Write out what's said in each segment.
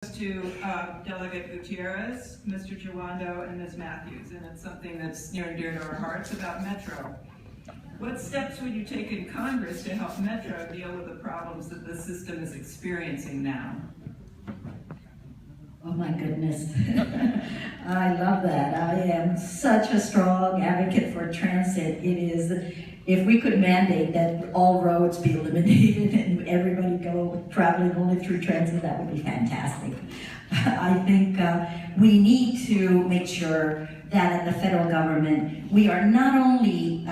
To Delegate Gutierrez, Mr. Jawando, and Ms. Matthews, and it's something that's near and dear to our hearts about Metro. What steps would you take in Congress to help Metro deal with the problems that the system is experiencing now? Oh my goodness. I love that. I am such a strong advocate for transit. It is, if we could mandate that all roads be eliminated and everybody go traveling only through transit, that would be fantastic. I think we need to make sure that at the federal government, we are not only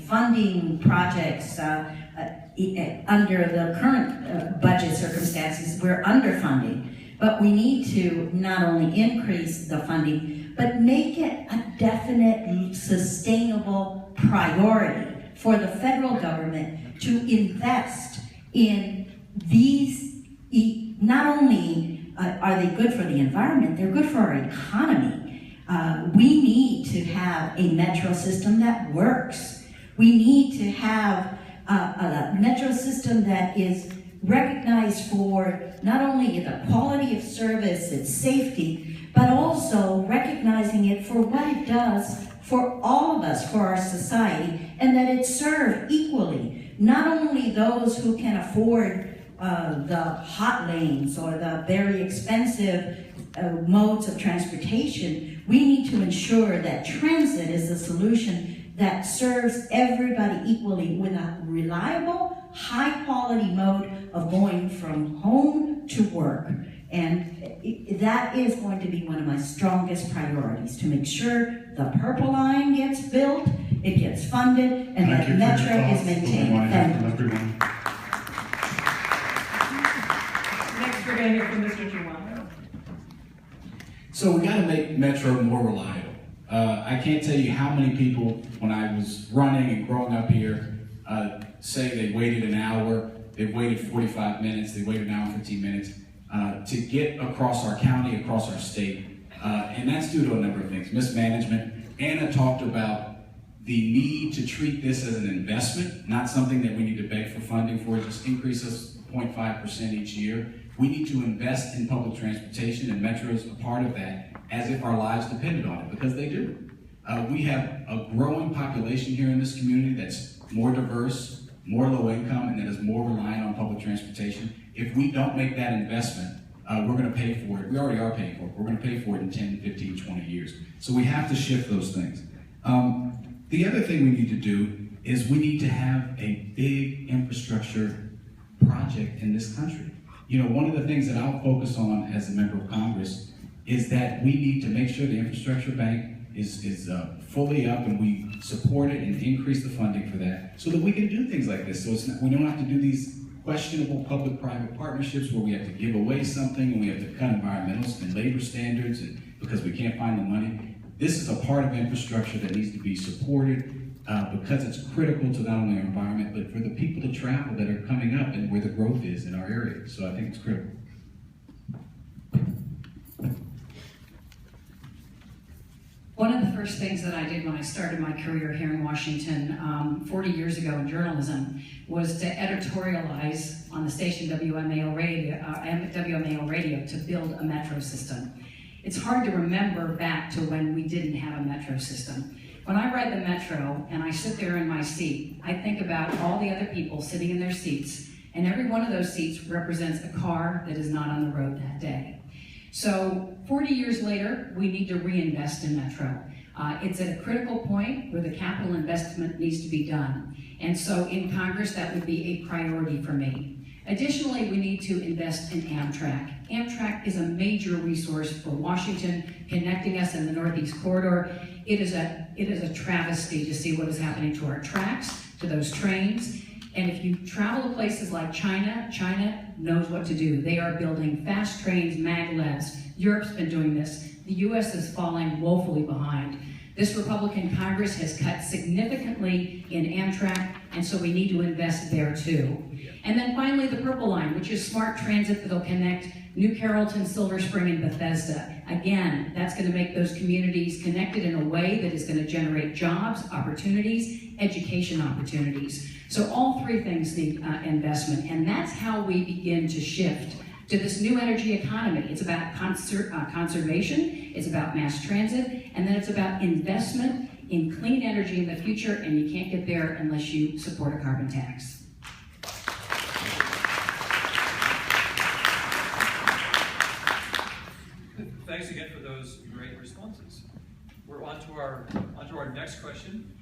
funding projects under the current budget circumstances, we're underfunding. But we need to not only increase the funding, but make it a definite, sustainable priority for the federal government to invest in these. Not only are they good for the environment, they're good for our economy. We need to have a metro system that works. We need to have a metro system that is recognized for not only the quality of service, its safety, but also recognizing it for what it does for all of us, for our society, and that it serves equally, not only those who can afford the hot lanes or the very expensive modes of transportation. We need to ensure that transit is a solution that serves everybody equally with a reliable, high-quality mode of going from home to work. And that is going to be one of my strongest priorities, to make sure the Purple Line gets built, it gets funded, and that Metro is maintained. Thank you. Next, we're going to hear from Mr. Jawando. So we got to make Metro more reliable. I can't tell you how many people, when I was running and growing up here, say they waited an hour, they waited 45 minutes, they waited an hour and 15 minutes to get across our county, across our state. And that's due to a number of things. Mismanagement. Anna talked about the need to treat this as an investment, not something that we need to beg for funding for. Just increase us 0.5% each year. We need to invest in public transportation, and Metro is a part of that, as if our lives depended on it, because they do. We have a growing population here in this community that's more diverse, more low income, and that is more reliant on public transportation. If we don't make that investment, we're going to pay for it. We already are paying for it. We're going to pay for it in 10, 15, 20 years. So we have to shift those things. The other thing we need to do is we need to have a big infrastructure project in this country. You know, one of the things that I'll focus on as a member of Congress is that we need to make sure the infrastructure bank is fully up, and we support it and increase the funding for that so that we can do things like this. So it's not, we don't have to do these questionable public-private partnerships where we have to give away something and we have to cut environmental and labor standards because we can't find the money. This is a part of infrastructure that needs to be supported because it's critical to not only our environment, but for the people to travel that are coming up and where the growth is in our area. So I think it's critical. One of the first things that I did when I started my career here in Washington 40 years ago in journalism was to editorialize on the station WMAL radio to build a metro system. It's hard to remember back to when we didn't have a metro system. When I ride the metro and I sit there in my seat, I think about all the other people sitting in their seats, and every one of those seats represents a car that is not on the road that day. So 40 years later, we need to reinvest in Metro. It's at a critical point where the capital investment needs to be done. And so in Congress, that would be a priority for me. Additionally, we need to invest in Amtrak. Amtrak is a major resource for Washington, connecting us in the Northeast Corridor. It is a travesty to see what is happening to our tracks, to those trains. And if you travel to places like China, China knows what to do. They are building fast trains, maglevs. Europe's been doing this. The US is falling woefully behind. This Republican Congress has cut significantly in Amtrak, and so we need to invest there too. And then finally, the Purple Line, which is smart transit that'll connect New Carrollton, Silver Spring, and Bethesda. Again, that's going to make those communities connected in a way that is going to generate jobs, opportunities, education opportunities. So all three things need investment, and that's how we begin to shift to this new energy economy. It's about conservation, it's about mass transit, and then it's about investment in clean energy in the future, and you can't get there unless you support a carbon tax. Thanks again for those great responses. We're on to our next question.